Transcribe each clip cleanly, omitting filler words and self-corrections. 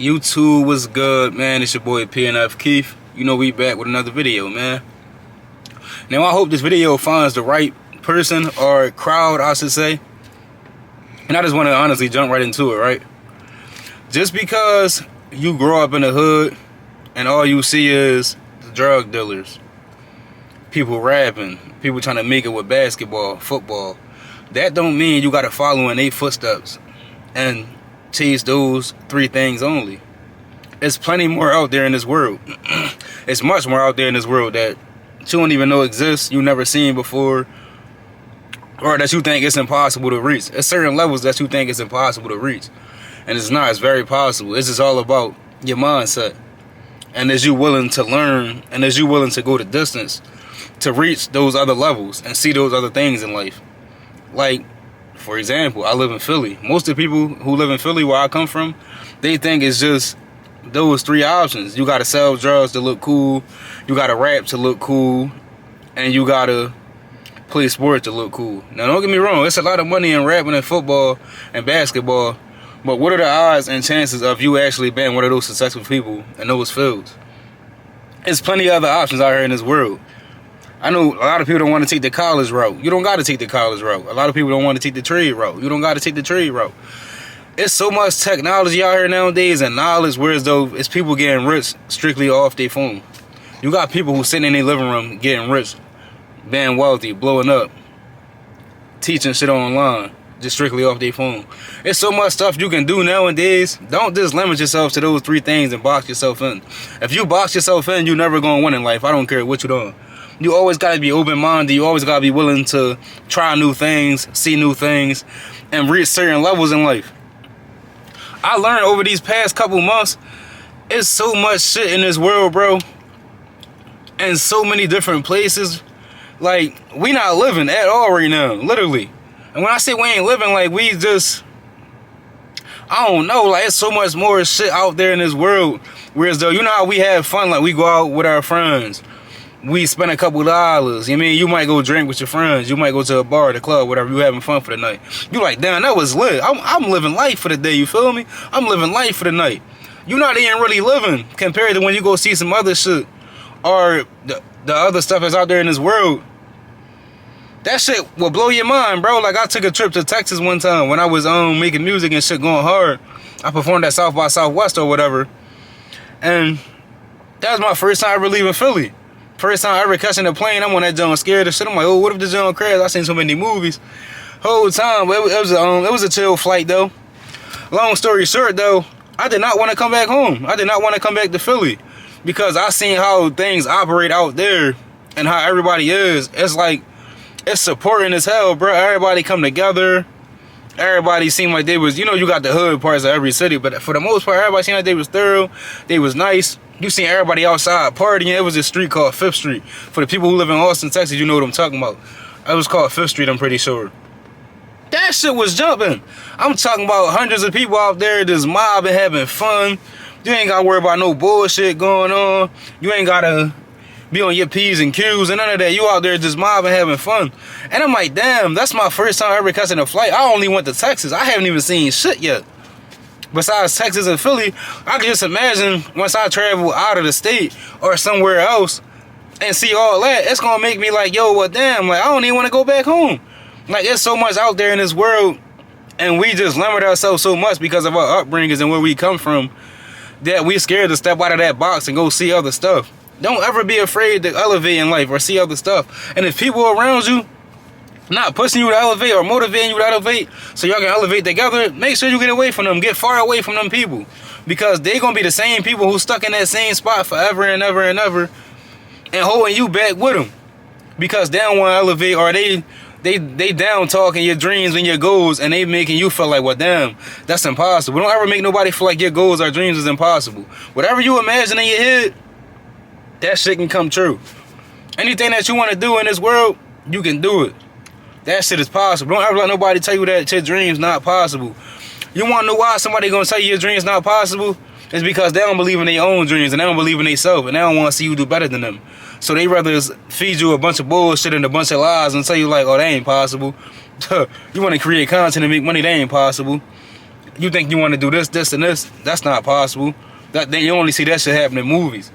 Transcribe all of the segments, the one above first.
YouTube was good, man. It's your boy PNF Keith. You know we back with another video, man. Now I hope this video finds the right person or crowd, I should say. And I just want to honestly jump right into it, right? Just because you grow up in the hood and all you see is the drug dealers, people rapping, people trying to make it with basketball, football, that don't mean you got to follow in their footsteps and chase those three things only. There's plenty more out there in this world. It's much more out there in this world that you don't even know exists, you never seen before, or that you think it's impossible to reach. At certain levels that you think it's impossible to reach. And it's not, it's very possible. It's just all about your mindset. And as you willing to learn, and as you willing to go the distance to reach those other levels and see those other things in life. Like, for example, I live in Philly. Most of the people who live in Philly, where I come from, they think it's just those three options. You gotta sell drugs to look cool, you gotta rap to look cool, and you gotta play sports to look cool. Now don't get me wrong, it's a lot of money in rapping and football and basketball, but what are the odds and chances of you actually being one of those successful people in those fields? There's plenty of other options out here in this world. I know a lot of people don't want to take the college route. You don't got to take the college route. A lot of people don't want to take the trade route. You don't got to take the trade route. It's so much technology out here nowadays and knowledge, whereas though it's people getting rich strictly off their phone. You got people who sitting in their living room getting rich, being wealthy, blowing up, teaching shit online, just strictly off their phone. It's so much stuff you can do nowadays. Don't just limit yourself to those three things and box yourself in. If you box yourself in, you're never going to win in life. I don't care what you're doing. You always got to be open-minded. You always got to be willing to try new things, see new things, and reach certain levels in life. I learned over these past couple months, it's so much shit in this world, bro. And so many different places. Like, we not living at all right now, literally. And when I say we ain't living, like, we just, I don't know, like, it's so much more shit out there in this world. Whereas though, you know how we have fun, like, we go out with our friends. We spend a couple dollars. You know what I mean? You might go drink with your friends. You might go to a bar, the club, whatever. You having fun for the night. You like, damn, that was lit. I'm living life for the day, you feel me? I'm living life for the night. You not even really living compared to when you go see some other shit or the other stuff that's out there in this world. That shit will blow your mind, bro. Like, I took a trip to Texas one time when I was making music and shit going hard. I performed at South by Southwest or whatever. And that was my first time ever leaving Philly. First time ever catching a plane, I'm on that joint scared of shit. I'm like, oh, what if the joint crash? I seen so many movies. Whole time, but it was a chill flight though. Long story short though, I did not want to come back home. I did not want to come back to Philly because I seen how things operate out there and how everybody is. It's like, it's supporting as hell, bro. Everybody come together. Everybody seemed like they was, you know, you got the hood parts of every city, but for the most part, everybody seemed like they was thorough. They was nice. You seen everybody outside partying. It was a street called 5th Street. For the people who live in Austin, Texas, you know what I'm talking about. It was called 5th Street, I'm pretty sure. That shit was jumping. I'm talking about hundreds of people out there just mobbing, having fun. You ain't got to worry about no bullshit going on. You ain't got to be on your P's and Q's and none of that. You out there just mobbing, having fun. And I'm like, damn, that's my first time ever catching a flight. I only went to Texas. I haven't even seen shit yet. Besides Texas and Philly, I can just imagine once I travel out of the state or somewhere else and see all that, it's gonna make me like, yo, well, damn, like, I don't even want to go back home. Like, there's so much out there in this world, and we just limit ourselves so much because of our upbringings and where we come from that we scared to step out of that box and go see other stuff. Don't ever be afraid to elevate in life or see other stuff. And if people around you not pushing you to elevate or motivating you to elevate so y'all can elevate together, make sure you get away from them. Get far away from them people. Because they going to be the same people who stuck in that same spot forever and ever and ever and holding you back with them. Because they don't want to elevate, or they down talking your dreams and your goals, and they making you feel like, well, damn, that's impossible. Don't ever make nobody feel like your goals or dreams is impossible. Whatever you imagine in your head, that shit can come true. Anything that you want to do in this world, you can do it. That shit is possible. Don't ever let nobody tell you that your dream's not possible. You want to know why somebody gonna tell you your dream's not possible? It's because they don't believe in their own dreams and they don't believe in themselves and they don't want to see you do better than them. So they rather feed you a bunch of bullshit and a bunch of lies and tell you like, oh, that ain't possible. You want to create content and make money, that ain't possible. you think you want to do this, this, and this. That's not possible. Then you only see that shit happen in movies.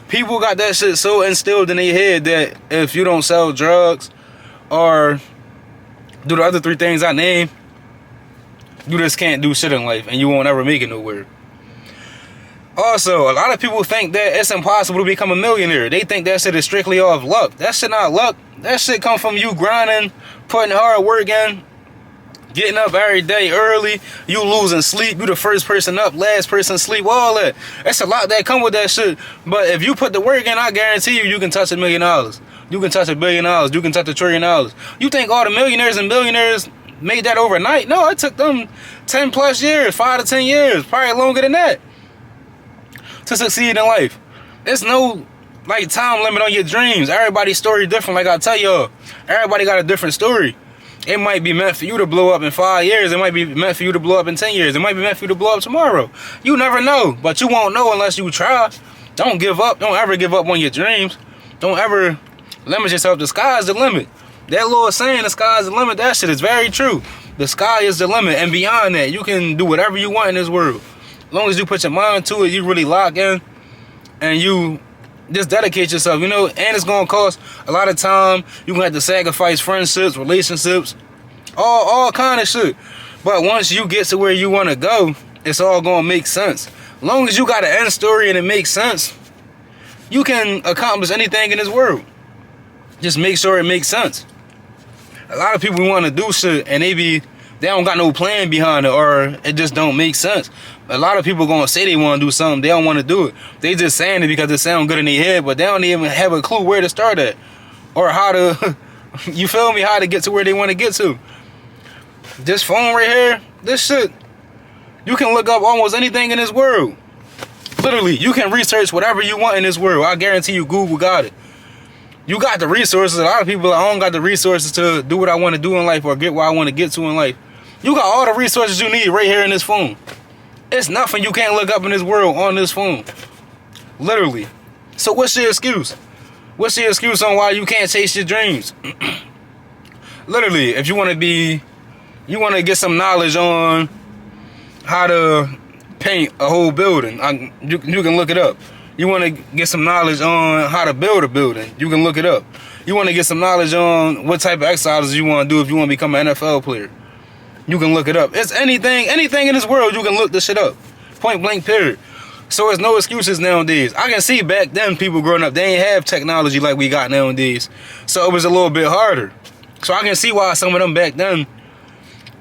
People got that shit so instilled in their head that if you don't sell drugs or do the other 3 things I named, you just can't do shit in life and you won't ever make it nowhere. Also, a lot of people think that it's impossible to become a millionaire. They think that shit is strictly off luck. That shit not luck. That shit come from you grinding, putting hard work in, getting up every day early, you losing sleep, you the first person up, last person sleep, all that. That's a lot that come with that shit. But if you put the work in, I guarantee you, you can touch $1 million. You can touch $1 billion. You can touch $1 trillion. You think all the millionaires and billionaires made that overnight? No, it took them 10 plus years, 5 to 10 years, probably longer than that, to succeed in life. There's no like time limit on your dreams. Everybody's story different. Like I tell y'all, everybody got a different story. It might be meant for you to blow up in 5 years. It might be meant for you to blow up in 10 years. It might be meant for you to blow up tomorrow. You never know, but you won't know unless you try. Don't give up. Don't ever give up on your dreams. Don't ever limit yourself. The sky's the limit. That little saying, the sky's the limit, that shit is very true. The sky is the limit, and beyond that, you can do whatever you want in this world. As long as you put your mind to it, you really lock in, and you just dedicate yourself, you know, and it's going to cost a lot of time. You're going to have to sacrifice friendships, relationships, all kind of shit. But once you get to where you want to go, it's all going to make sense. As long as you got an end story and it makes sense, you can accomplish anything in this world. Just make sure it makes sense. A lot of people want to do shit and they don't got no plan behind it, or it just don't make sense. A lot of people gonna say they want to do something, they don't want to do it. They just saying it because it sounds good in their head, but they don't even have a clue where to start at, or how to, you feel me, how to get to where they want to get to. This phone right here, this shit, you can look up almost anything in this world. Literally, you can research whatever you want in this world. I guarantee you Google got it. You got the resources. A lot of people, I don't got the resources to do what I want to do in life or get where I want to get to in life. You got all the resources you need right here in this phone. It's nothing you can't look up in this world on this phone. Literally. So what's your excuse? What's your excuse on why you can't chase your dreams? Literally, if you want to get some knowledge on how to paint a whole building, you can look it up. You want to get some knowledge on how to build a building, you can look it up. You want to get some knowledge on what type of exercises you want to do if you want to become an NFL player, you can look it up. It's anything in this world, you can look this shit up. Point blank, period. So it's no excuses nowadays. I can see back then people growing up, they ain't have technology like we got nowadays. So it was a little bit harder. So I can see why some of them back then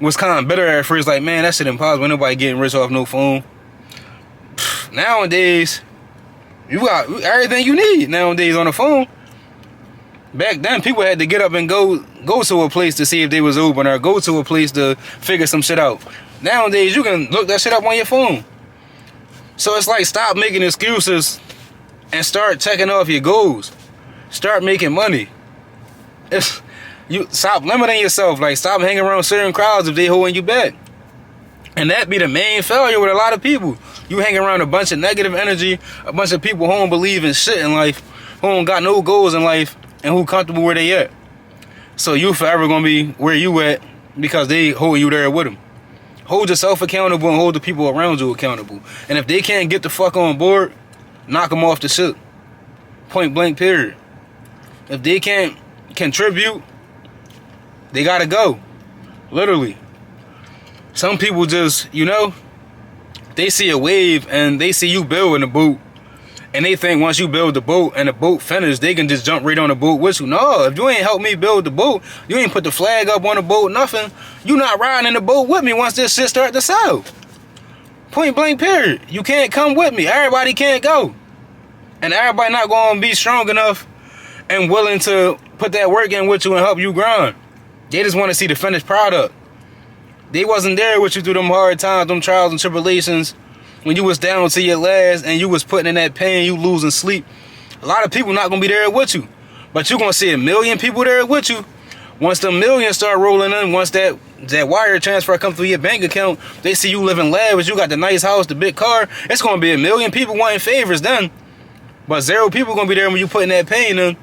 was kind of bitter at first. Like, man, that shit impossible. Ain't nobody getting rich off no phone. Nowadays, you got everything you need nowadays on the phone. Back then, people had to get up and go to a place to see if they was open, or go to a place to figure some shit out. Nowadays, you can look that shit up on your phone. So it's like, stop making excuses and start checking off your goals. Start making money. You stop limiting yourself. Like, stop hanging around certain crowds if they holding you back. And that be the main failure with a lot of people. You hang around a bunch of negative energy, a bunch of people who don't believe in shit in life, who don't got no goals in life, and who comfortable where they at. So you forever gonna be where you at because they hold you there with them. Hold yourself accountable and hold the people around you accountable. And if they can't get the fuck on board, knock them off the ship. Point blank, period. If they can't contribute, they gotta go. Literally. Some people just, you know, they see a wave and they see you building a boat, and they think once you build the boat and the boat finished, they can just jump right on the boat with you. No, if you ain't help me build the boat, you ain't put the flag up on the boat, nothing, you not riding in the boat with me once this shit start to sail. Point blank, period. You can't come with me. Everybody can't go. And everybody not going to be strong enough and willing to put that work in with you and help you grind. They just want to see the finished product. They wasn't there with you through them hard times, them trials and tribulations, when you was down to your last and you was putting in that pain, you losing sleep. A lot of people not going to be there with you. But you're going to see 1 million people there with you. Once the millions start rolling in, once that wire transfer comes through your bank account, they see you living lavish, you got the nice house, the big car, it's going to be 1 million people wanting favors then. But 0 people going to be there when you putting that pain in.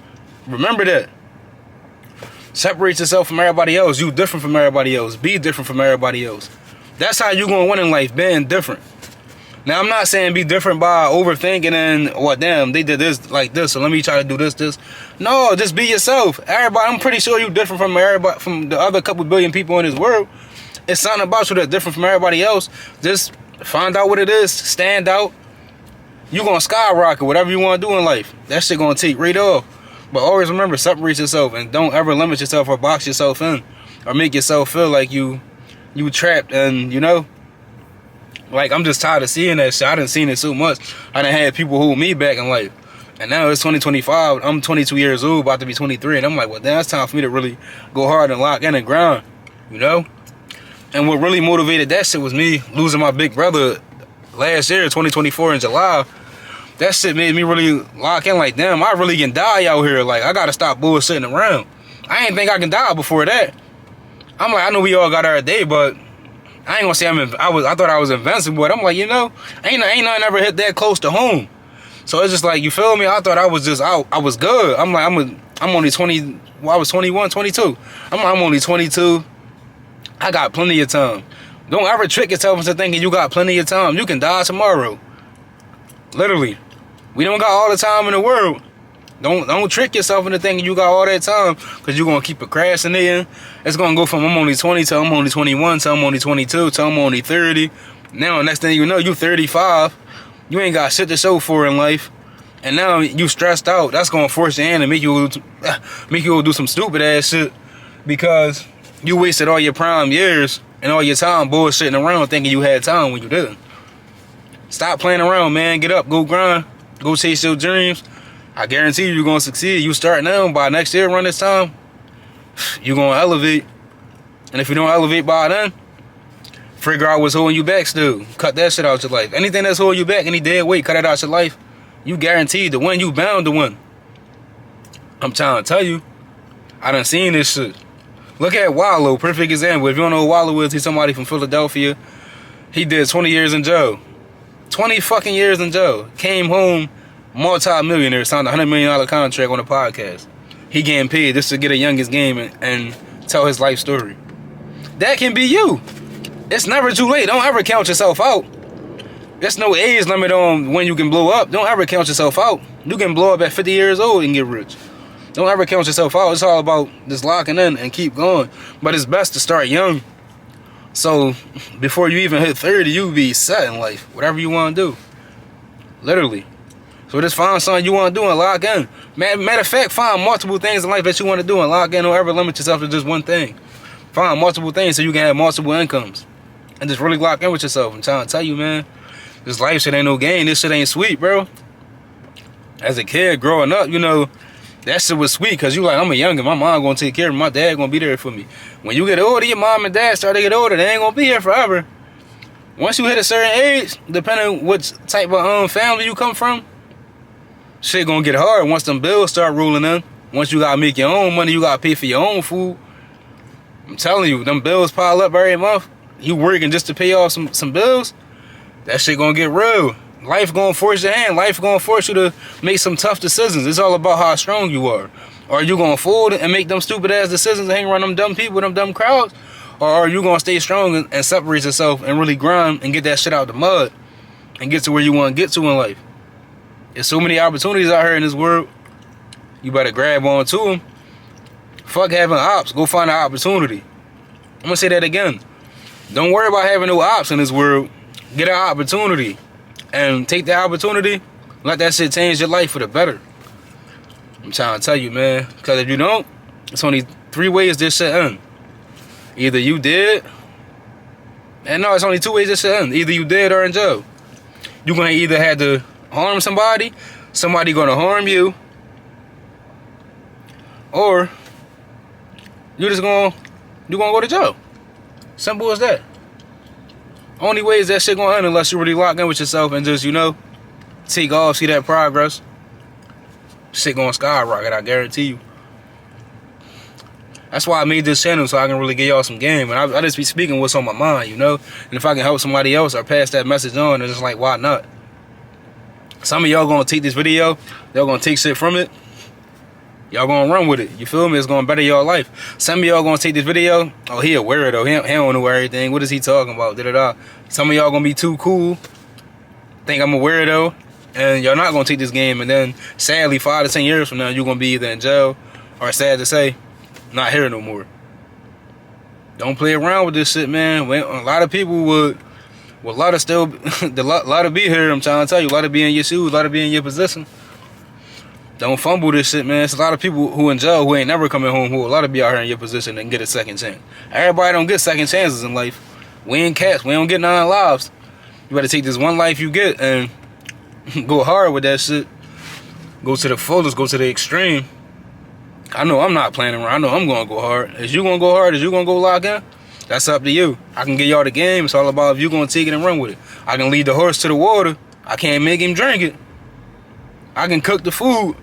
Remember that. Separate yourself from everybody else. You different from everybody else. Be different from everybody else. That's how you gonna win in life, being different. Now, I'm not saying be different by overthinking and, well, damn, they did this like this, so let me try to do this. No, just be yourself. Everybody, I'm pretty sure you different from everybody, from the other couple billion people in this world. It's something about you that's different from everybody else. Just find out what it is, stand out. You gonna skyrocket whatever you want to do in life. That shit gonna take right off. But always remember, separate yourself and don't ever limit yourself or box yourself in or make yourself feel like you trapped. And you know, like, I'm just tired of seeing that shit. I done seen it so much. I done had people hold me back in life. And now it's 2025. I'm 22 years old, about to be 23. And I'm like, well, damn, it's time for me to really go hard and lock in and grind. You know? And what really motivated that shit was me losing my big brother last year, 2024 in July. That shit made me really lock in, like, damn, I really can die out here. Like, I gotta stop bullshitting around. I ain't think I can die before that. I'm like, I know we all got our day, but I ain't gonna say I thought I was invincible, but I'm like, you know, ain't nothing ever hit that close to home. So it's just like, you feel me? I thought I was just out. I was good. I'm like, I'm only 20. Well, I was 21, 22. I'm only 22. I got plenty of time. Don't ever trick yourself into thinking you got plenty of time. You can die tomorrow. Literally. We don't got all the time in the world. Don't trick yourself into thinking you got all that time, because you're going to keep procrastinating. It's going to go from I'm only 20 till I'm only 21 till I'm only 22 till I'm only 30. Now, next thing you know, you 35. You ain't got shit to show for in life. And now you stressed out. That's going to force your hand and make you go do some stupid ass shit, because you wasted all your prime years and all your time bullshitting around thinking you had time when you didn't. Stop playing around, man. Get up. Go grind. Go chase your dreams. I guarantee you're going to succeed. You start now. By next year, around this time, you're going to elevate. And if you don't elevate by then, figure out what's holding you back still. Cut that shit out your life. Anything that's holding you back, any dead weight, cut it out your life. You guaranteed to win. You bound to win. I'm trying to tell you. I done seen this shit. Look at Wallow. Perfect example. If you don't know who Wallow is, he's somebody from Philadelphia. He did 20 years in jail. 20 fucking years in jail. Came home, multi-millionaire, signed a $100 million contract on a podcast. He getting paid just to get a youngest game and tell his life story. That can be you. It's never too late. Don't ever count yourself out. There's no age limit on when you can blow up. Don't ever count yourself out. You can blow up at 50 years old and get rich. Don't ever count yourself out. It's all about just locking in and keep going. But it's best to start young. So before you even hit 30, you be set in life. Whatever you want to do. Literally. So just find something you want to do and lock in. Matter of fact, find multiple things in life that you want to do and lock in. Don't ever limit yourself to just one thing. Find multiple things so you can have multiple incomes. And just really lock in with yourself. I'm trying to tell you, man. This life shit ain't no game. This shit ain't sweet, bro. As a kid growing up, you know, that shit was sweet because you like, I'm a youngin'. My mom gonna take care of me. My dad gonna be there for me. When you get older, your mom and dad start to get older. They ain't gonna be here forever. Once you hit a certain age, depending on what type of family you come from, shit gonna get hard once them bills start rolling in. Once you gotta make your own money, you gotta pay for your own food. I'm telling you, them bills pile up every month. You working just to pay off some bills. That shit gonna get real. Life gonna force your hand. Life gonna force you to make some tough decisions. It's all about how strong you are. Are you gonna fold and make them stupid ass decisions and hang around them dumb people, them dumb crowds? Or are you gonna stay strong and separate yourself and really grind and get that shit out the mud and get to where you wanna get to in life? There's so many opportunities out here in this world. You better grab on to them. Fuck having ops. Go find an opportunity. I'm gonna say that again. Don't worry about having no ops in this world. Get an opportunity. And take the opportunity. Let that shit change your life for the better. I'm trying to tell you, man. Because if you don't, it's only 3 ways this shit ends. Either you did. And no, it's only 2 ways this shit ends. Either you did or in jail. You're going to either have to harm somebody going to harm you, or you're going to go to jail. Simple as that. Only way is that shit going to end unless you really lock in with yourself and just, you know, take off, see that progress. Shit going to skyrocket, I guarantee you. That's why I made this channel, so I can really give y'all some game. And I just be speaking what's on my mind, you know. And if I can help somebody else or pass that message on, it's just like, why not? Some of y'all going to take this video, they're going to take shit from it. Y'all gonna run with it. You feel me? It's gonna better your life. Some of y'all gonna take this video. Oh, he a weirdo. He don't know everything. What is he talking about? Da-da-da. Some of y'all gonna be too cool. Think I'm a weirdo. And y'all not gonna take this game. And then, sadly, 5 to 10 years from now, you're gonna be either in jail or, sad to say, not here no more. Don't play around with this shit, man. When a lot of people would a lot of still, a lot of be here. I'm trying to tell you, a lot of be in your shoes, a lot of be in your position. Don't fumble this shit, man. It's a lot of people who in jail who ain't never coming home who a lot of be out here in your position and get a second chance. Everybody don't get second chances in life. We ain't cats. We don't get 9 lives. You better take this one life you get and go hard with that shit. Go to the fullest. Go to the extreme. I know I'm not playing around. I know I'm gonna go hard. Is you gonna go hard? Is you gonna go lock in? That's up to you. I can give y'all the game. It's all about if you gonna take it and run with it. I can lead the horse to the water. I can't make him drink it. I can cook the food.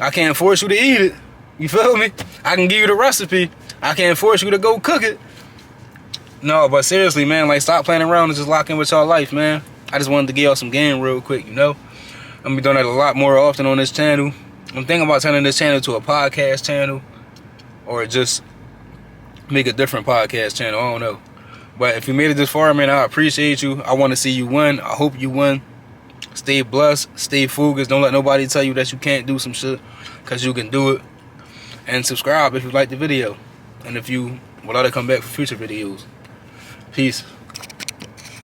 I can't force you to eat it. You feel me? I can give you the recipe. I can't force you to go cook it. No, but seriously, man, like, stop playing around and just lock in with y'all life, man. I just wanted to give y'all some game real quick, you know? I'm gonna be doing that a lot more often on this channel. I'm thinking about turning this channel to a podcast channel or just make a different podcast channel. I don't know. But if you made it this far, man, I appreciate you. I want to see you win. I hope you win. Stay blessed. Stay focused. Don't let nobody tell you that you can't do some shit, because you can do it. And subscribe if you like the video. And if you would like to come back for future videos. Peace.